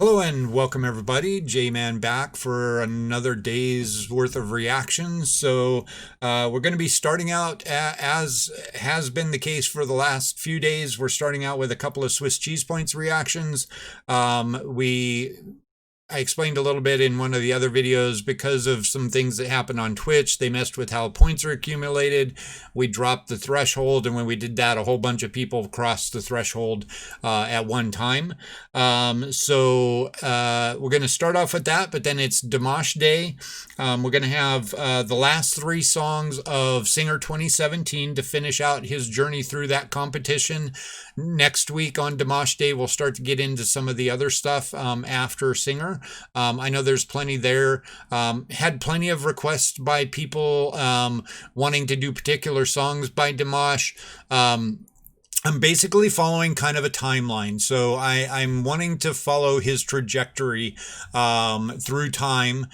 Hello and welcome everybody. J-Man back for another day's worth of reactions. We're going to be starting out as has been the case for the last few days. We're starting out with a couple of Swiss cheese points reactions. I explained a little bit in one of the other videos because of some things that happened on Twitch. They messed with how points are accumulated. We dropped the threshold, and when we did that, a whole bunch of people crossed the threshold at one time. We're going to start off with that, but then it's Damash Day. We're going to have the last three songs of Singer 2017 to finish out his journey through that competition. Next week on Damash Day, we'll start to get into some of the other stuff after Singer. I know there's plenty there. Had plenty of requests by people wanting to do particular songs by Damash. I'm basically following kind of a timeline. So I'm wanting to follow his trajectory through time.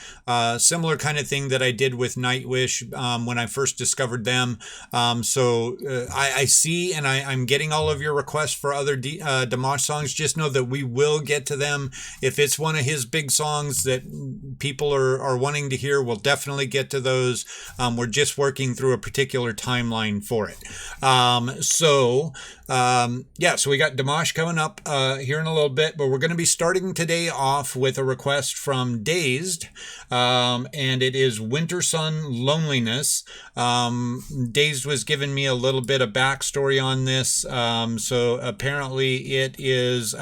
Similar kind of thing that I did with Nightwish when I first discovered them. I see and I'm getting all of your requests for other Damash songs. Just know that we will get to them. If it's one of his big songs that people are wanting to hear, we'll definitely get to those. We're just working through a particular timeline for it. So we got Damash coming up here in a little bit, but we're going to be starting today off with a request from Dazed, and it is Wintersun Lonliness. Dazed was giving me a little bit of backstory on this. So apparently it is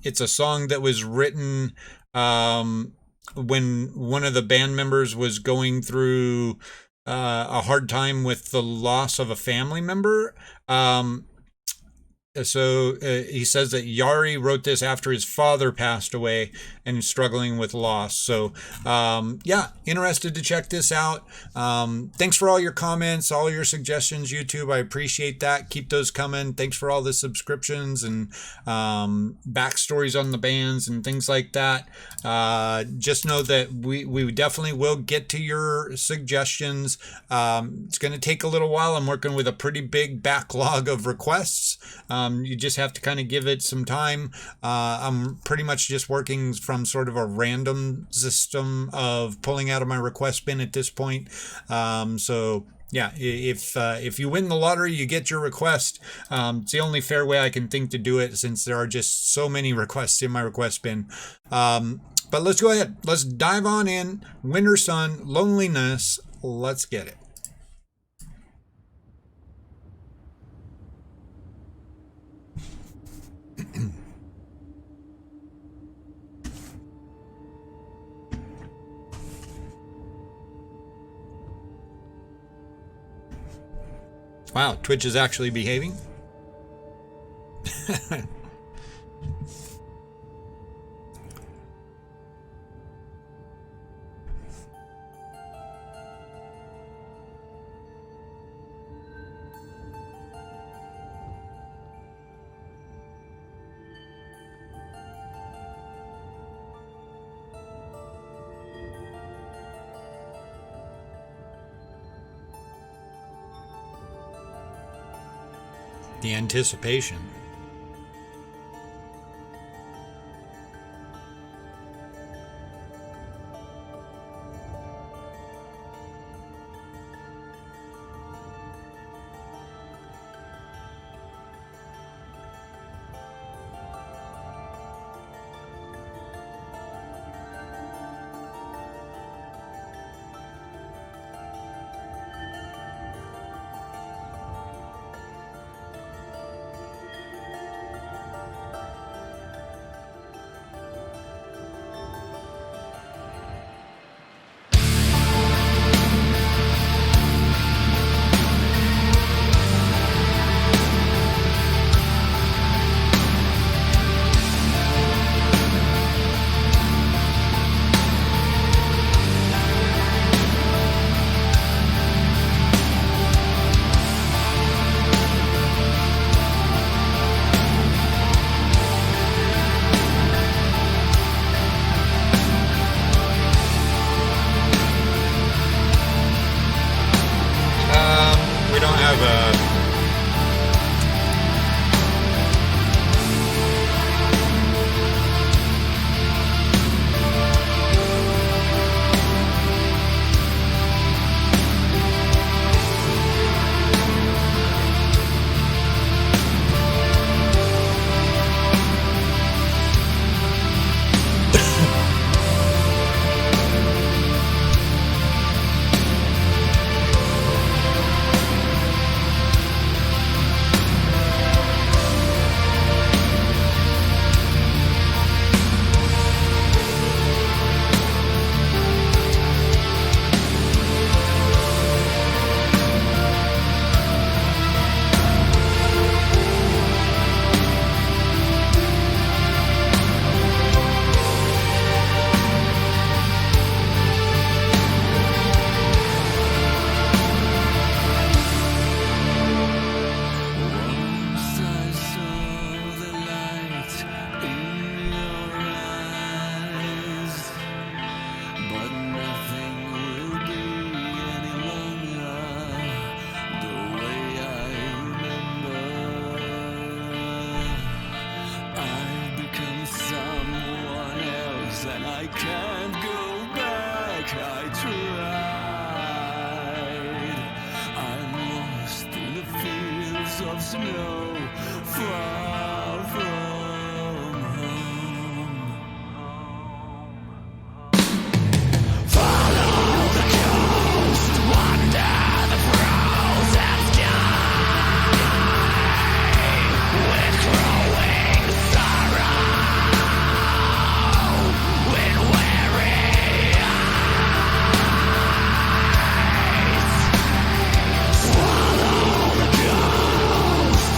it's a song that was written when one of the band members was going through a hard time with the loss of a family member. He says that Yari wrote this after his father passed away and struggling with loss. So, interested to check this out. Thanks for all your comments, all your suggestions, YouTube. I appreciate that. Keep those coming. Thanks for all the subscriptions and backstories on the bands and things like that. Just know that we definitely will get to your suggestions. It's going to take a little while. I'm working with a pretty big backlog of requests. You just have to kind of give it some time. I'm pretty much just working from sort of a random system of pulling out of my request bin at this point. If you win the lottery, you get your request. It's the only fair way I can think to do it since there are just so many requests in my request bin. But let's go ahead. Let's dive on in. Wintersun, Loneliness. Let's get it. Wow, Twitch is actually behaving. The anticipation. snow, far from home. Follow the coast, wander the frozen sky, with growing sorrow, with weary eyes. Swallow the ghost,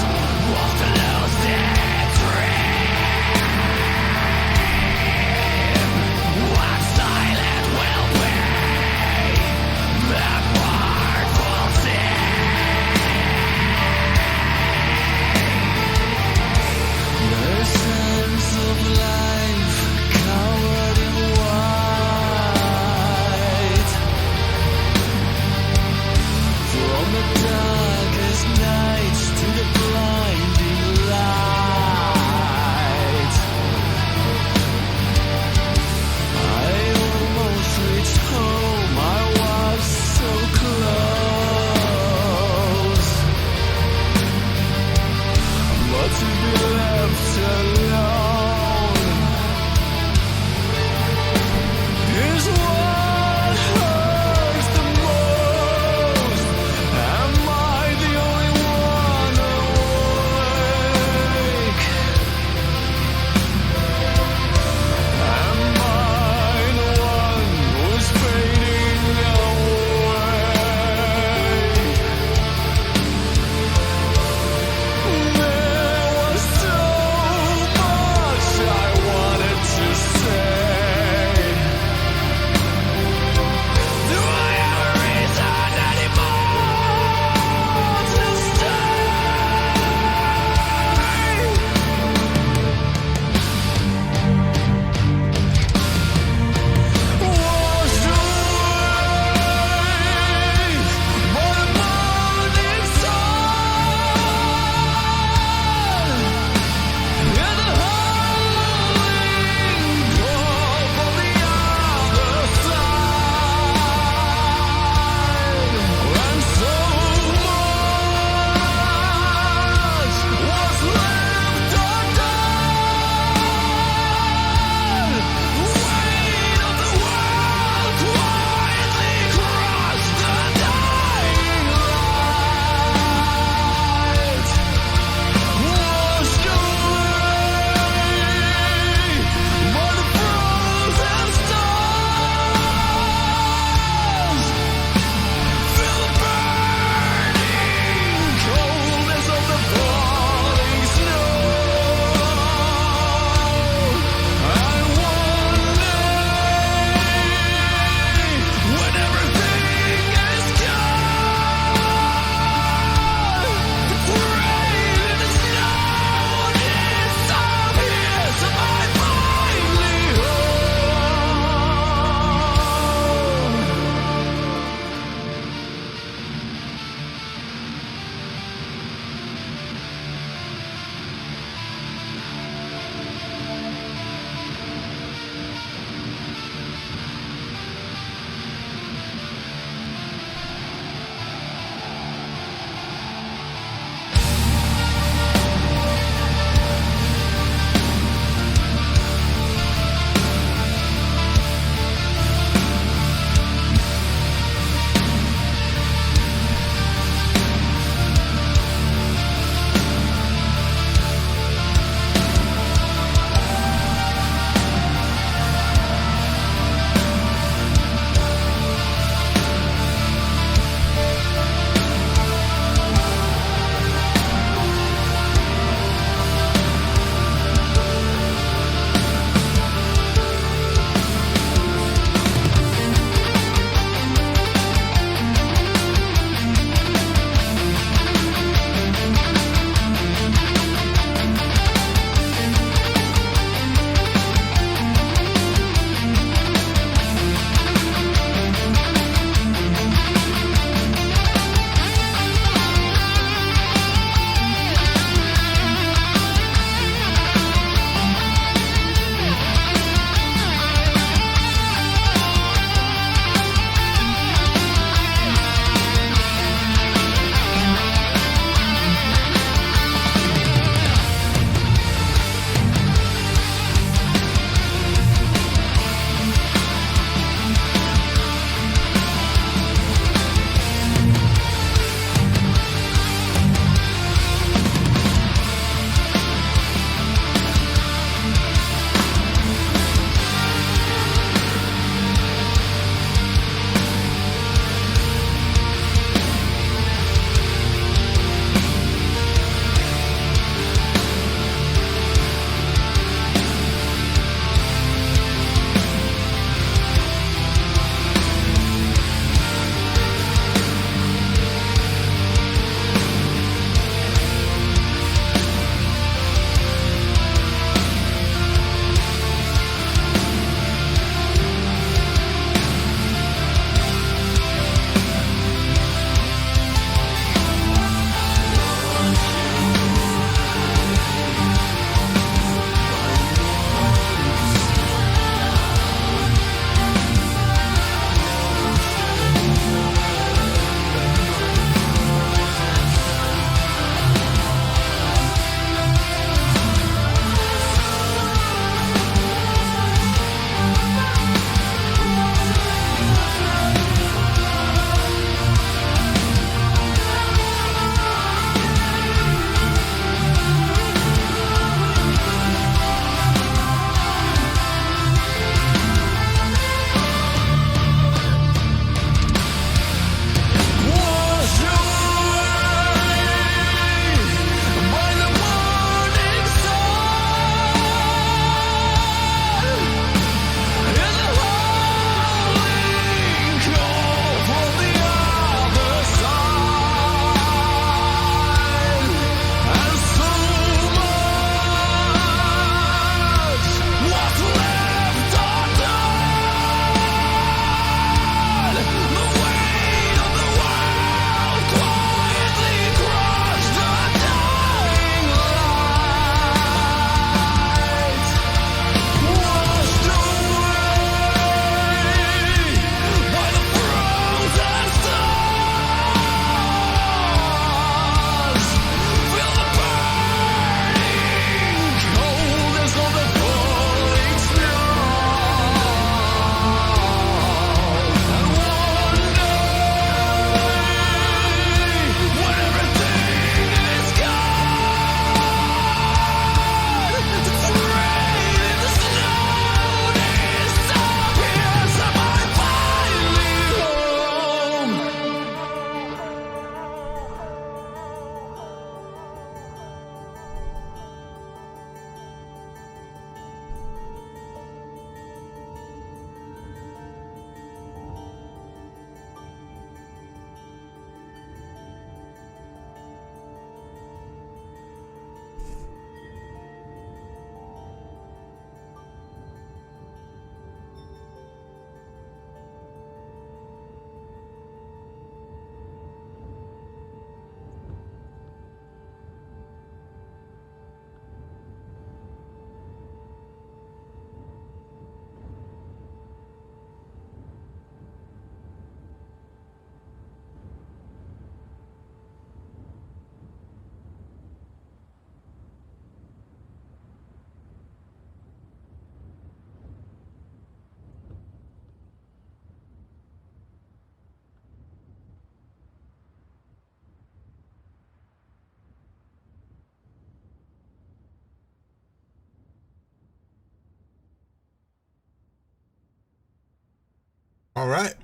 All right.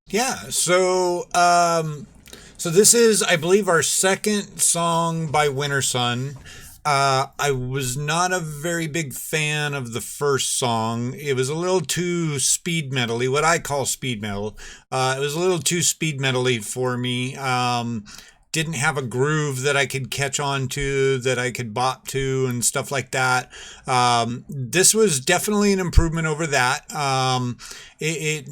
Yeah. So this is, I believe, our second song by Wintersun. I was not a very big fan of the first song. It was a little too speed metally, what I call speed metal. It was a little too speed metally for me. Didn't have a groove that I could catch on to, that I could bop to, and stuff like that. This was definitely an improvement over that. It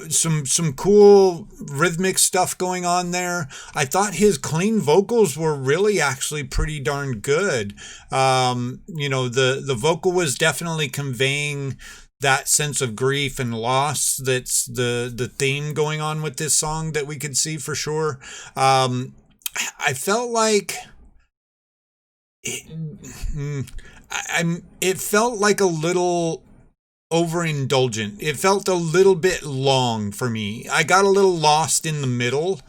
some cool rhythmic stuff going on there. I thought his clean vocals were really actually pretty darn good. The vocal was definitely conveying that sense of grief and loss that's the theme going on with this song that we could see for sure. I felt like it felt like a little overindulgent. It felt a little bit long for me. I got a little lost in the middle.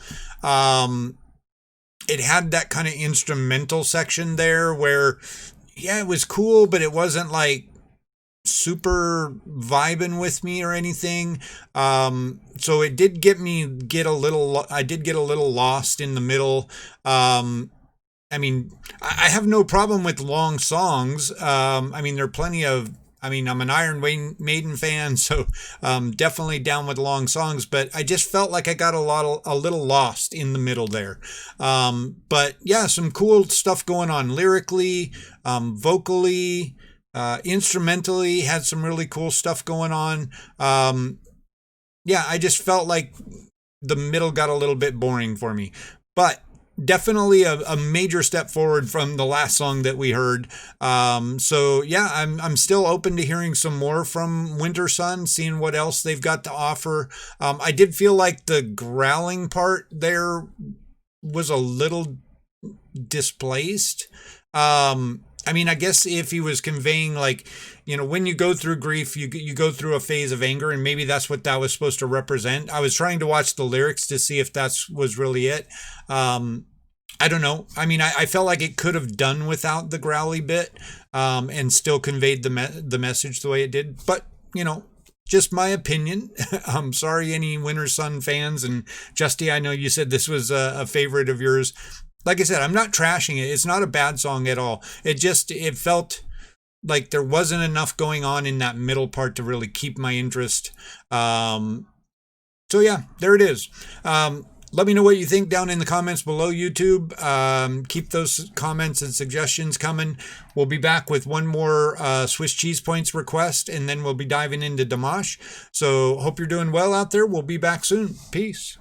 It had that kind of instrumental section there where, yeah, it was cool, but it wasn't like super vibing with me or anything. So it did I did get a little lost in the middle. I mean, I have no problem with long songs. I mean, there are plenty of, I'm an Iron Maiden fan, so definitely down with long songs. But I just felt like I got a little lost in the middle there. But yeah, some cool stuff going on lyrically, vocally, instrumentally. Had some really cool stuff going on. Yeah, I just felt like the middle got a little bit boring for me. But definitely a major step forward from the last song that we heard. So yeah, I'm still open to hearing some more from Wintersun, seeing what else they've got to offer. I did feel like the growling part there was a little displaced. I guess if he was conveying, like, when you go through grief, you go through a phase of anger, and maybe that's what that was supposed to represent. I was trying to watch the lyrics to see if that was really it. I don't know. I felt like it could have done without the growly bit, and still conveyed the message the way it did. But, just my opinion. I'm sorry, any Wintersun fans. And Justy, I know you said this was a favorite of yours. Like I said, I'm not trashing it. It's not a bad song at all. It felt like there wasn't enough going on in that middle part to really keep my interest. So yeah, there it is. Let me know what you think down in the comments below, YouTube. Keep those comments and suggestions coming. We'll be back with one more Swiss cheese points request, and then we'll be diving into Damash. So hope you're doing well out there. We'll be back soon. Peace.